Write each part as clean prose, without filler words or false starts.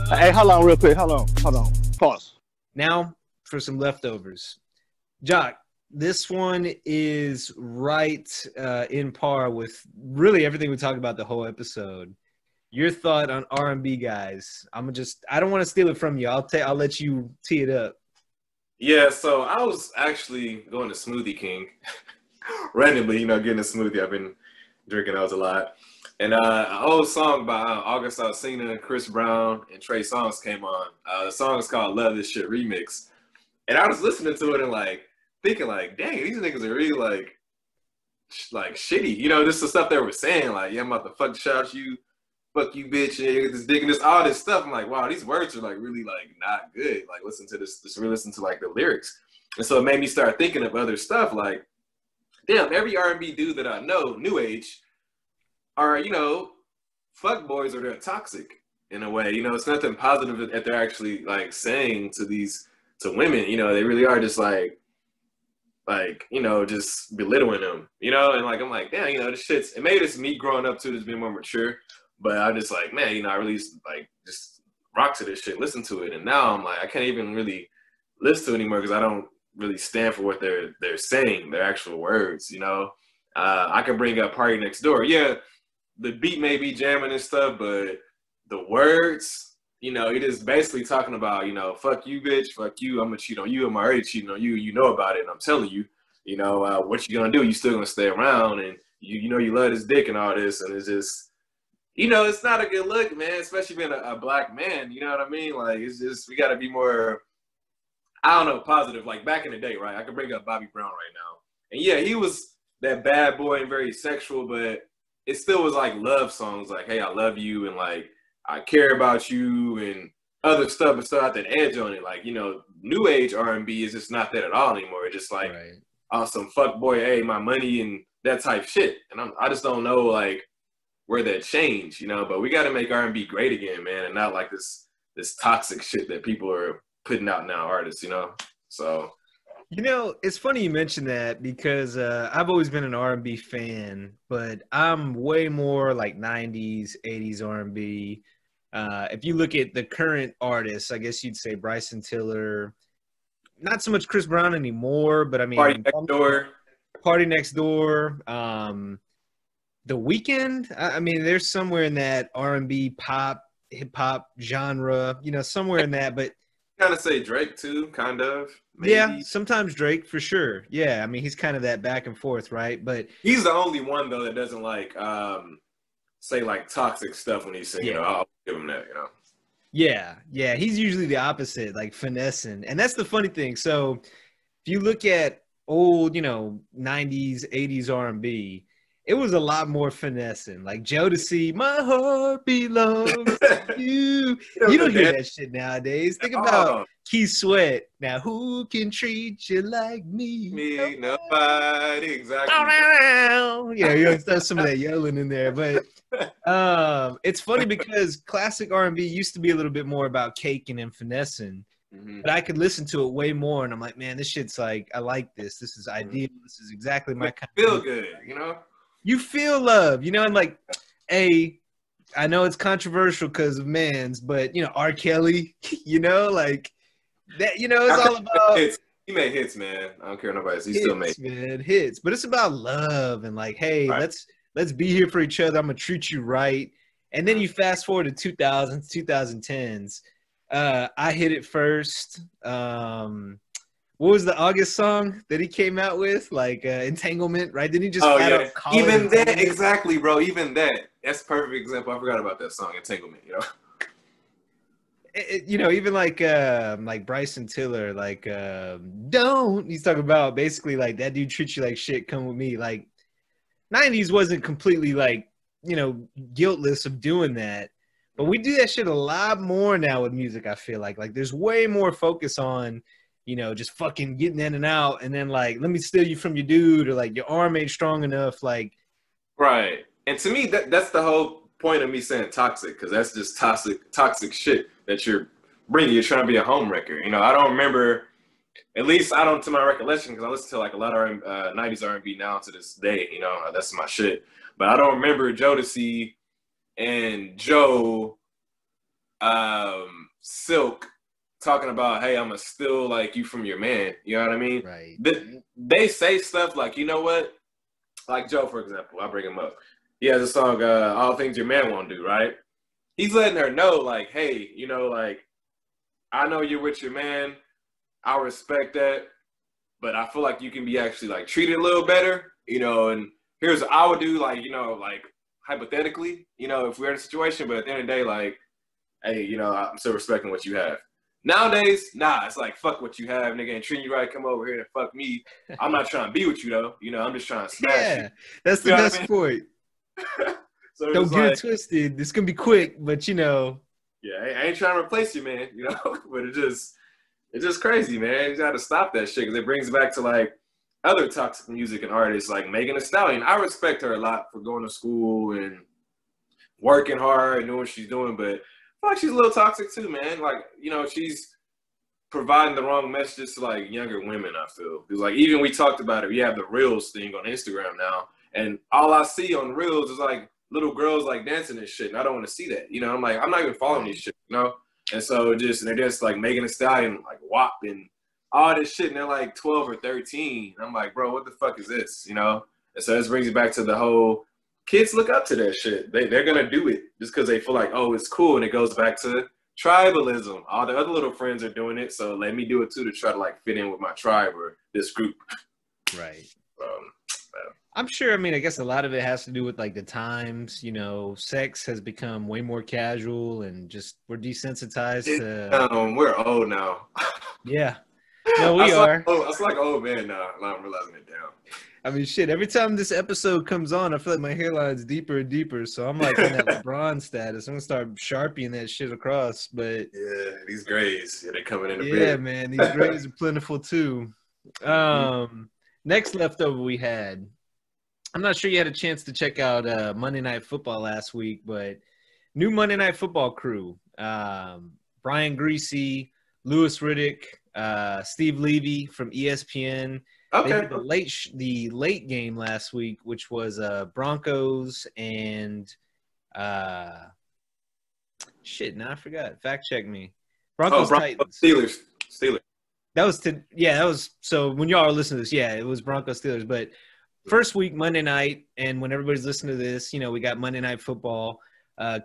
Hey, hold on real quick. Hold on. Pause. Now for some leftovers. Joc, this one is right in par with really everything we talked about the whole episode. Your thought on R&B guys? I don't want to steal it from you. I'll let you tee it up. Yeah, so I was actually going to Smoothie King randomly, getting a smoothie. I've been drinking those a lot. And an old song by August Alsina, Chris Brown, and Trey Songz came on. The song is called Love This Shit Remix. And I was listening to it and thinking dang, these niggas are really like shitty. Just the stuff they were saying, yeah, I'm about to fuck shout you, fuck you bitch, and this dick and this, all this stuff. I'm like, wow, these words are really not good. Listen to this, just really listen to the lyrics. And so it made me start thinking of other stuff damn, every R&B dude that I know, new age, are, fuck boys, or they're toxic in a way. It's nothing positive that they're actually saying to women. They really are just just belittling them, and I'm like, damn, this shit's, it made us me growing up too, just being more mature. But I'm just man, I really just rock to this shit, listen to it. And now I'm I can't even really listen to it anymore because I don't really stand for what they're saying, their actual words, I can bring up Party Next Door. Yeah, the beat may be jamming and stuff, but the words, it is basically talking about, fuck you, bitch, fuck you, I'm gonna cheat on you, I'm already cheating on you, you know about it, and I'm telling you, what you gonna do, you still gonna stay around, and you love this dick and all this, and it's just, it's not a good look, man, especially being a black man, you know what I mean? It's just, we gotta be more, I don't know, positive. Back in the day, right? I could bring up Bobby Brown right now. And yeah, he was that bad boy and very sexual, but it still was love songs, hey, I love you, and I care about you, and other stuff, but still had that edge on it. New age R&B is just not that at all anymore. It's just right. Awesome fuck boy, hey, my money, and that type shit. And I just don't know where that changed, but we got to make R&B great again, man, and not this toxic shit that people are putting out now, artists, so. It's funny you mentioned that because I've always been an R&B fan, but I'm way more 90s, 80s R&B. If you look at the current artists, I guess you'd say Bryson Tiller, not so much Chris Brown anymore, but I mean Party Next Door, The Weeknd. I mean, there's somewhere in that R&B pop, hip hop genre, somewhere in that, but kind of say Drake too, kind of. Maybe. Yeah, sometimes Drake for sure. Yeah, I mean he's kind of that back and forth, right? But he's the only one though that doesn't say toxic stuff when he's singing. I'll give him that, Yeah, he's usually the opposite, finessing, and that's the funny thing. So if you look at old, 90s, 80s R&B, it was a lot more finessing. Jodeci, my heart belongs to you. You don't hear that shit nowadays. Think about Keith Sweat. Now, who can treat you like me? Me, nobody. Exactly. You have some of that yelling in there. But it's funny because classic R&B used to be a little bit more about caking and finessing. Mm-hmm. But I could listen to it way more, and I'm like, man, this shit's I like this. This is ideal. This is exactly my kind of feel good, You feel love, and hey, I know it's controversial because of mans, but R. Kelly, that, it's all about hits. He made hits, man. I don't care nobody else. He still made hits, but it's about love and hey, right. let's be here for each other. I'm gonna treat you right. And then you fast forward to 2000s, 2010s. I Hit It First. What was the August song that he came out with? Entanglement, right? Didn't he just even that, exactly, bro. Even that. That's a perfect example. I forgot about that song, Entanglement, Even Bryson Tiller, don't. He's talking about basically that dude treats you like shit, come with me. 90s wasn't completely guiltless of doing that. But we do that shit a lot more now with music, I feel like. There's way more focus on just fucking getting in and out, and then let me steal you from your dude, or your arm ain't strong enough, right. And to me, that's the whole point of me saying toxic, because that's just toxic shit that you're bringing. You're trying to be a home wrecker. I don't remember, at least I don't, to my recollection, because I listen to a lot of 90s R&B now to this day. That's my shit. But I don't remember Jodeci and Joe Silk talking about, hey, I'ma still like you from your man. You know what I mean? Right. They say stuff like, you know what? Like Joe, for example, I'll bring him up. He has a song, All Things Your Man Won't Do, right? He's letting her know, like, hey, you know, like, I know you're with your man. I respect that. But I feel like you can be actually, like, treated a little better, you know, and here's what I would do, like, you know, like, hypothetically, you know, if we're in a situation, but at the end of the day, like, hey, you know, I'm still respecting what you have. Nowadays, nah, it's like, fuck what you have, nigga, and treat you right, come over here and fuck me. I'm not trying to be with you, though. You know, I'm just trying to smash you. That's the You know best what I mean? point. So Don't it's get like, it twisted. This can be quick, but you know. yeah, I ain't trying to replace you, man, you know, but it's just crazy, man. You got to stop that shit because it brings back to, like, other toxic music and artists like Megan Thee Stallion. I respect her a lot for going to school and working hard and doing what she's doing, but I feel like she's a little toxic too, man. Like, you know, she's providing the wrong messages to, like, younger women, I feel. Because, like, even we talked about it, we have the Reels thing on Instagram now, and all I see on Reels is, like, little girls, like, dancing and shit, and I don't want to see that. You know, I'm like, I'm not even following these shit, you know? And so they're just, like, Megan Thee Stallion, like, WAP and all this shit, and they're, like, 12 or 13. I'm like, bro, what the fuck is this, you know? And so this brings you back to the whole kids look up to that shit. They're going to do it just because they feel like, oh, it's cool, and it goes back to tribalism. All the other little friends are doing it, so let me do it too to try to, like, fit in with my tribe or this group. Right. I'm sure, I mean, I guess a lot of it has to do with, like, the times, you know, sex has become way more casual and just we're desensitized to. We're old now. Yeah. No, we are. I feel like old man now. I'm realizing it down. I mean, shit, every time this episode comes on, I feel like my hairline's deeper and deeper. So I'm like in that LeBron status. I'm going to start sharpieing that shit across. But yeah, these grays, they're coming in a bit. Yeah, man, these grays are plentiful too. Next leftover we had. I'm not sure you had a chance to check out Monday Night Football last week, but new Monday Night Football crew. Brian Greasy, Louis Riddick, Steve Levy from ESPN. Okay. They did the late game last week, which was Broncos and shit. Now I forgot. Fact check me. Broncos Titans. Steelers. That was so when y'all are listening to this, yeah, it was Broncos Steelers. But first week Monday night, and when everybody's listening to this, you know, we got Monday Night Football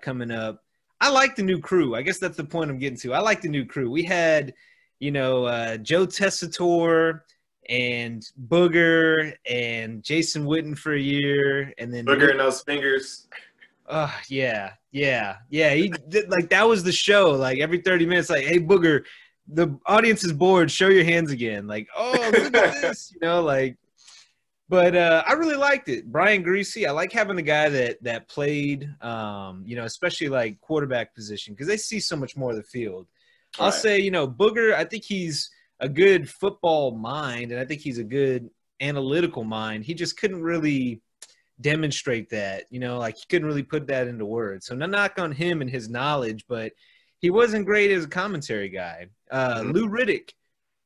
coming up. I like the new crew. I guess that's the point I'm getting to. I like the new crew. We had, you know, Joe Tessitore and Booger and Jason Witten for a year, and then Booger and those fingers. Yeah. He did, like, that was the show. Like, every 30 minutes, like, hey, Booger, the audience is bored. Show your hands again. Like, oh, look at this, you know, like. But I really liked it. Brian Greasy, I like having a guy that played, you know, especially like quarterback position, because they see so much more of the field. I'll say, you know, Booger, I think he's a good football mind, and I think he's a good analytical mind. He just couldn't really demonstrate that, you know, like he couldn't really put that into words. So no knock on him and his knowledge, but he wasn't great as a commentary guy. Lou Riddick,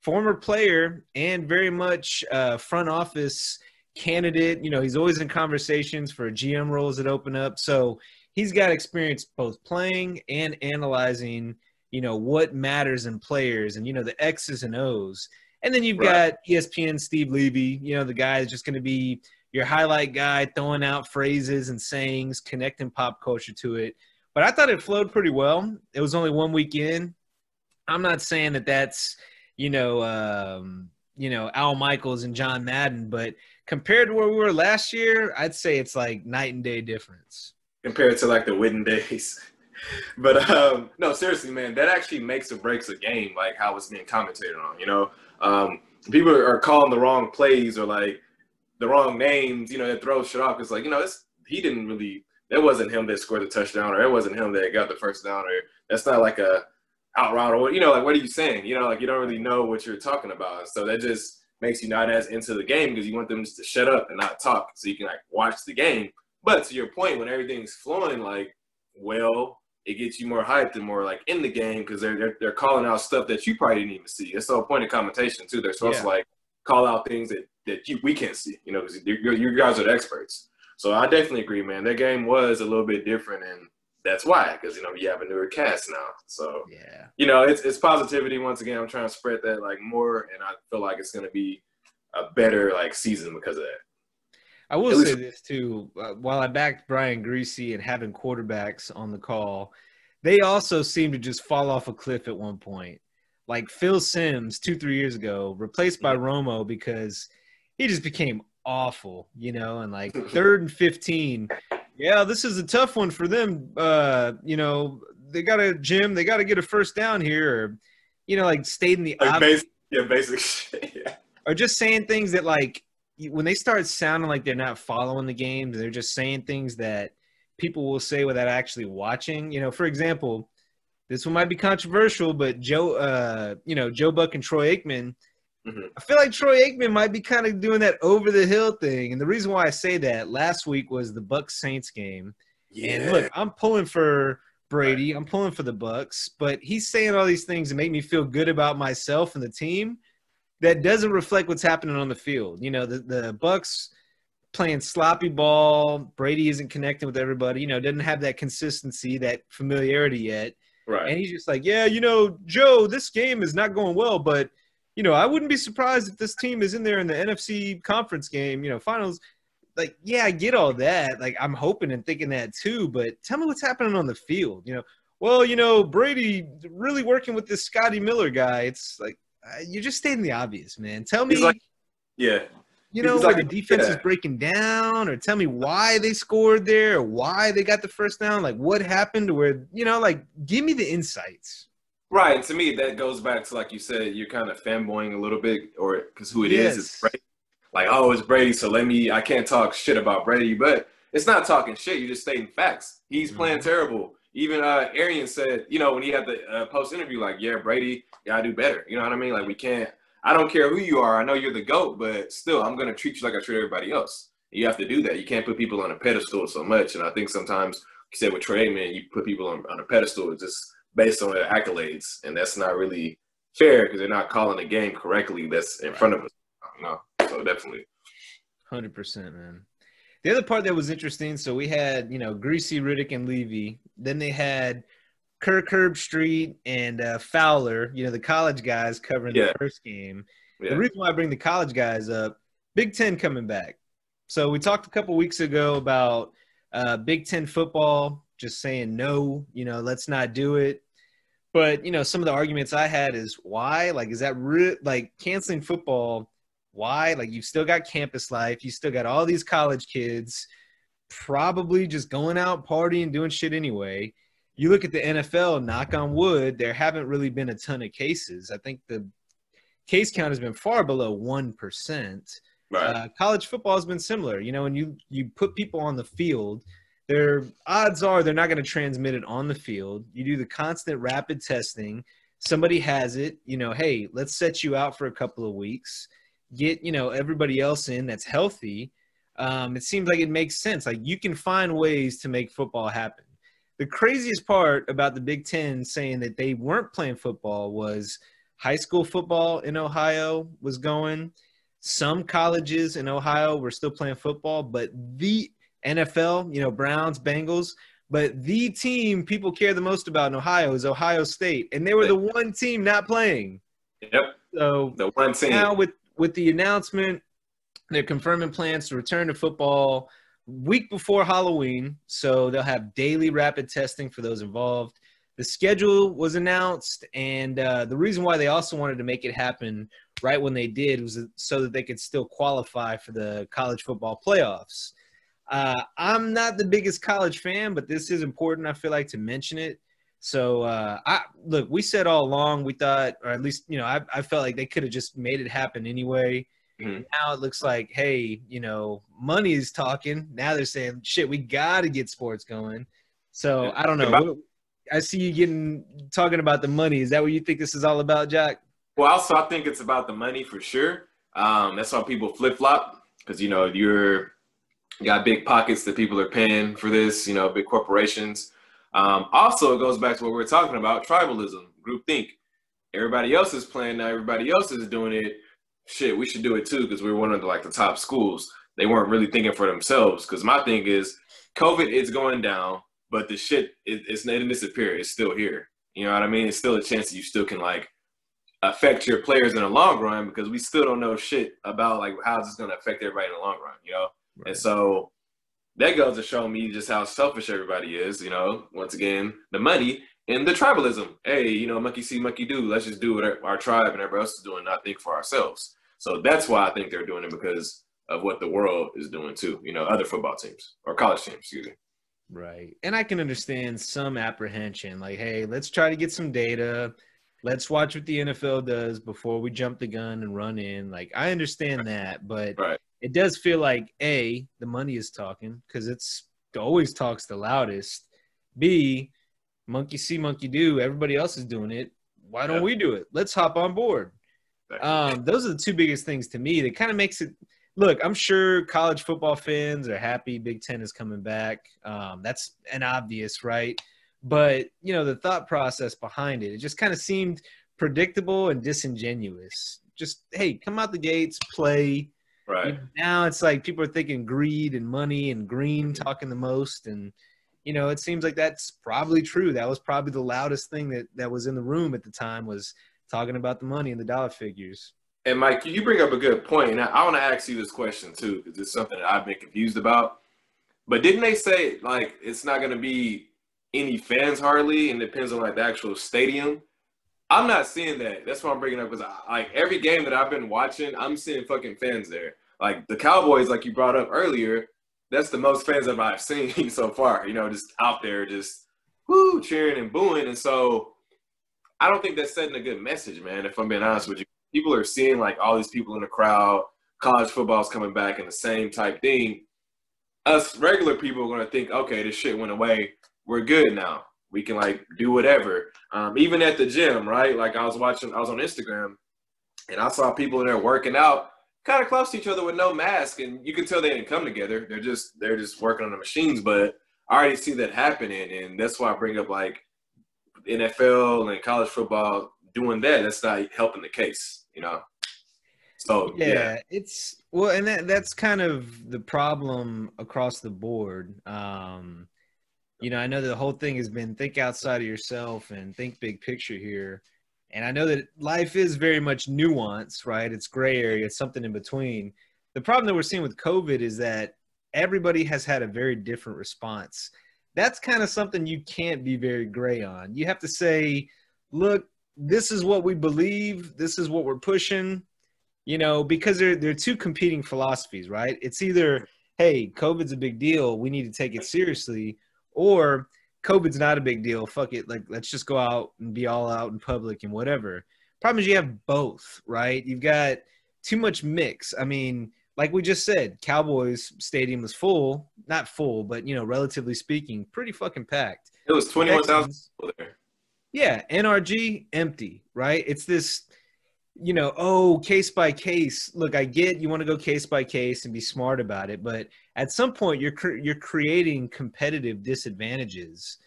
former player and very much front office candidate. You know, he's always in conversations for GM roles that open up. So he's got experience both playing and analyzing, you know, what matters in players and, you know, the X's and O's. And then you've got ESPN Steve Levy, you know, the guy is just going to be your highlight guy, throwing out phrases and sayings, connecting pop culture to it. But I thought it flowed pretty well. It was only 1 week in. I'm not saying that that's, you know, Al Michaels and John Madden, but compared to where we were last year, I'd say it's like night and day difference. Compared to like the Witten days. But no, seriously, man, that actually makes or breaks a game, like how it's being commentated on, you know. People are calling the wrong plays or like the wrong names, you know, that throws shit off. It's like, you know, that wasn't him that scored the touchdown, or it wasn't him that got the first down, or that's not like a out route, or, you know, like, what are you saying? You know, like, you don't really know what you're talking about. So that just makes you not as into the game because you want them just to shut up and not talk so you can, like, watch the game. But to your point, when everything's flowing, like, well, it gets you more hyped and more, like, in the game because they're calling out stuff that you probably didn't even see. It's the whole point of commentation, too. They're supposed to, like, call out things that we can't see, you know, because you guys are the experts. So I definitely agree, man. That game was a little bit different, and that's why, because you have a newer cast now. So Yeah. it's positivity. Once again, I'm trying to spread that like more, and I feel like it's gonna be a better like season because of that. I will say this too. While I backed Brian Greasy and having quarterbacks on the call, they also seem to just fall off a cliff at one point. Like Phil Simms 2-3 years ago, replaced by Romo because he just became awful, and like 3rd and 15. Yeah, this is a tough one for them. They got to get a first down here, or, like stating the like obvious. basic shit. Yeah. Or just saying things that like when they start sounding like they're not following the games, they're just saying things that people will say without actually watching. For example, this one might be controversial, but Joe Buck and Troy Aikman, I feel like Troy Aikman might be kind of doing that over the hill thing. And the reason why I say that, last week was the Bucs Saints game. Yeah. And look, I'm pulling for Brady. I'm pulling for the Bucs, but he's saying all these things to make me feel good about myself and the team. That doesn't reflect what's happening on the field. The Bucs playing sloppy ball. Brady isn't connecting with everybody. Doesn't have that consistency, that familiarity yet. Right. And he's just like, yeah, Joe, this game is not going well, but I wouldn't be surprised if this team is in there in the NFC conference game, finals. Like, yeah, I get all that. Like, I'm hoping and thinking that too. But tell me what's happening on the field. Well, Brady really working with this Scotty Miller guy. It's like, you're just stating the obvious, man. Tell me, where the defense is breaking down, or tell me why they scored there, or why they got the first down, like what happened, where, give me the insights. Right, and to me, that goes back to, like you said, you're kind of fanboying a little bit, or because who it is, it's Brady. Like, oh, it's Brady, so I can't talk shit about Brady, but it's not talking shit. You're just stating facts. He's playing terrible. Even Arian said, when he had the post-interview, like, yeah, Brady, gotta do better. You know what I mean? Like, we can't – I don't care who you are. I know you're the GOAT, but still, I'm going to treat you like I treat everybody else. You have to do that. You can't put people on a pedestal so much. And I think sometimes, like you said with Trey, man, you put people on a pedestal just based on their accolades, and that's not really fair because they're not calling the game correctly that's in front of us. So definitely. 100%, man. The other part that was interesting, so we had, Greasy, Riddick, and Levy. Then they had Kirk Herbstreit and Fowler, the college guys covering the first game. Yeah. The reason why I bring the college guys up, Big Ten coming back. So we talked a couple weeks ago about Big Ten football, just saying no, let's not do it. But, some of the arguments I had is why? Like, is that like canceling football? Why? Like, you've still got campus life. You still got all these college kids probably just going out, partying, doing shit anyway. You look at the NFL, knock on wood, there haven't really been a ton of cases. I think the case count has been far below 1%. Right. College football has been similar. When you put people on the field, their odds are they're not going to transmit it on the field. You do the constant rapid testing. Somebody has it, hey, let's set you out for a couple of weeks. Get, everybody else in that's healthy. It seems like it makes sense. Like, you can find ways to make football happen. The craziest part about the Big Ten saying that they weren't playing football was high school football in Ohio was going. Some colleges in Ohio were still playing football, but the NFL, Browns, Bengals, but the team people care the most about in Ohio is Ohio State, and they were the one team not playing. Yep. So the one team. Now with the announcement, they're confirming plans to return to football week before Halloween, so they'll have daily rapid testing for those involved. The schedule was announced, and the reason why they also wanted to make it happen right when they did was so that they could still qualify for the college football playoffs. I'm not the biggest college fan, but this is important, I feel like, to mention it. So, look, we said all along, we thought, or at least, I felt like they could have just made it happen anyway. Mm-hmm. Now it looks like, hey, money is talking. Now they're saying, shit, we got to get sports going. So, I don't know. I see you talking about the money. Is that what you think this is all about, Joc? Well, also, I think it's about the money for sure. That's why people flip-flop because, you got big pockets that people are paying for this, big corporations. Also, it goes back to what we're talking about, tribalism, groupthink. Everybody else is playing now. Everybody else is doing it. Shit, we should do it too because we're one of the top schools. They weren't really thinking for themselves because my thing is COVID is going down. but the shit it's not disappear. It's still here. You know what I mean? It's still a chance that you still can like affect your players in the long run because we still don't know shit about like how this is going to affect everybody in the long run. You know, Right. And so that goes to show me just how selfish everybody is. You know, once again, the money and the tribalism. Hey, you know, monkey see, monkey do. Let's just do what our tribe and everybody else is doing, not think for ourselves. So that's why I think they're doing it because of what the world is doing too. You know, other football teams or college teams, excuse me. Right. And I can understand some apprehension, like, hey, let's try to get some data. Let's watch what the NFL does before we jump the gun and run in. Like, I understand that, but Right. it does feel like, A, the money is talking because it always talks the loudest. B, monkey see, monkey do. Everybody else is doing it. Why don't we do it? Let's hop on board. Those are the two biggest things to me that kind of makes it – look, I'm sure college football fans are happy Big Ten is coming back. That's an obvious, right? But, you know, the thought process behind it just kind of seemed predictable and disingenuous. Just, hey, come out the gates, play. Right. You know, now it's like people are thinking greed and money and green talking the most. And, you know, it seems like that's probably true. That was probably the loudest thing that was in the room at the time was talking about the money and the dollar figures. And Mike, you bring up a good point, and I want to ask you this question too, because it's something that I've been confused about. But didn't they say like it's not going to be any fans hardly, and it depends on like the actual stadium? I'm not seeing that. That's why I'm bringing up because like every game that I've been watching, I'm seeing fucking fans there. Like the Cowboys, like you brought up earlier, that's the most fans that I've seen so far. You know, just out there, just woo, cheering and booing, and so I don't think that's setting a good message, man. If I'm being honest with you. People are seeing like all these people in the crowd, college football's coming back and the same type thing. Us regular people are going to think, okay, this shit went away. We're good now. We can like do whatever. Even at the gym, right? Like I was on Instagram and I saw people in there working out kind of close to each other with no mask. And you can tell they didn't come together. They're just working on the machines. But I already see that happening. And that's why I bring up like NFL and college football doing that. That's not helping the case. You know, so yeah, it's well, and that's kind of the problem across the board. You know, I know the whole thing has been think outside of yourself and think big picture here, and I know that life is very much nuanced, right? It's gray area, it's something in between. The problem that we're seeing with COVID is that everybody has had a very different response. That's kind of something you can't be very gray on. You have to say, look, this is what we believe. This is what we're pushing, you know, because they're two competing philosophies, right? It's either, hey, COVID's a big deal. We need to take it seriously. Or COVID's not a big deal. Fuck it. Like, let's just go out and be all out in public and whatever. Problem is you have both, right? You've got too much mix. I mean, like we just said, Cowboys stadium was full. Not full, but, you know, relatively speaking, pretty fucking packed. It was 21,000 people there. Yeah, NRG, empty, right? It's this, you know, oh, case by case. Look, I get you want to go case by case and be smart about it, but at some point you're creating competitive disadvantages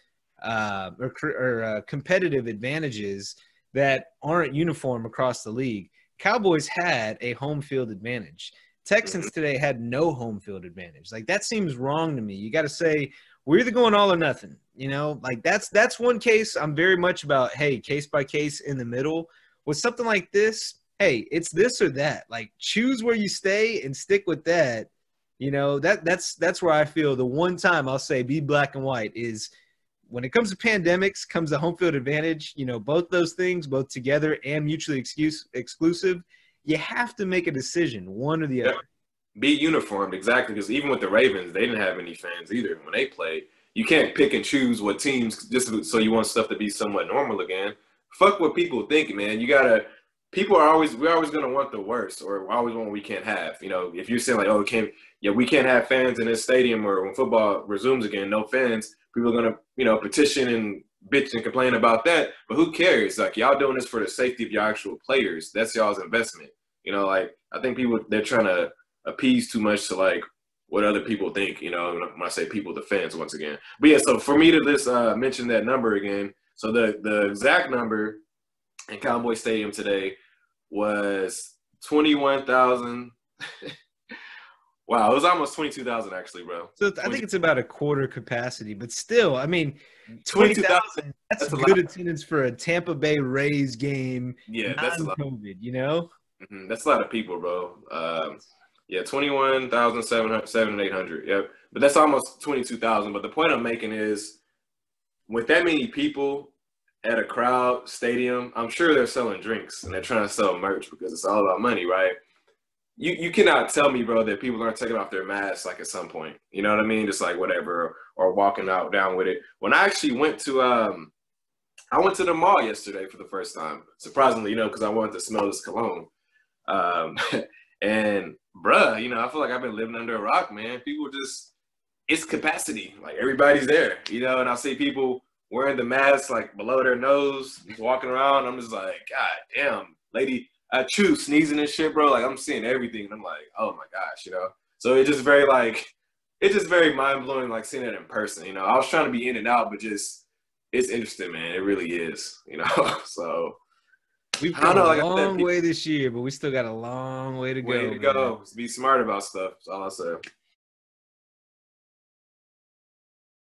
or competitive advantages that aren't uniform across the league. Cowboys had a home field advantage. Texans today had no home field advantage. Like, that seems wrong to me. You got to say, we're either going all or nothing, you know, like that's one case I'm very much about. Hey, case by case in the middle with something like this. Hey, it's this or that, like choose where you stay and stick with that. You know, that's where I feel the one time I'll say be black and white is when it comes to pandemics comes the home field advantage, you know, both those things, both together and mutually exclusive. You have to make a decision, one or the other. Be uniformed, exactly, because even with the Ravens, they didn't have any fans either when they played. You can't pick and choose what teams just so you want stuff to be somewhat normal again. Fuck what people think, man. You gotta. We're always gonna want the worst, or always want what we can't have. You know, if you're saying like, oh, we can't have fans in this stadium, or when football resumes again, no fans. People are gonna, you know, petition and bitch and complain about that. But who cares? Like, y'all doing this for the safety of your actual players. That's y'all's investment. You know, like I think they're trying to appease too much to like what other people think, you know, when I say people, the fans once again. But yeah, so for me to just mention that number again, so the exact number in Cowboy Stadium today was 21,000 Wow, it was almost 22,000 actually, bro. So I think it's about a quarter capacity, but still, I mean, 22,000. 20,000, that's That's a good lot. attendance for a Tampa Bay Rays game, Yeah, that's a lot. non-COVID, you know? That's a lot of people, bro. Yeah, 21,700, 800. Yep. But that's almost 22,000. But the point I'm making is with that many people at a crowd stadium, I'm sure they're selling drinks and they're trying to sell merch because it's all about money, right? You cannot tell me, bro, that people aren't taking off their masks like at some point. You know what I mean? Just like whatever, or walking out down with it. When I actually went to I went to the mall yesterday for the first time. Surprisingly, you know, because I wanted to smell this cologne. Um, and bruh, you know, I feel like I've been living under a rock, man. People just, it's capacity. Like everybody's there, you know, and I see people wearing the mask like below their nose, just walking around. I'm just like, God damn, lady, I chew sneezing and shit, bro. Like I'm seeing everything. And I'm like, oh my gosh, you know? So it's just very like, it's just very mind blowing, like seeing it in person. You know, I was trying to be in and out, but just, it's interesting, man. It really is, you know? So We've I don't come know, a like I said, long way this year, but we still got a long way to go. way to go. Be smart about stuff. That's all I say.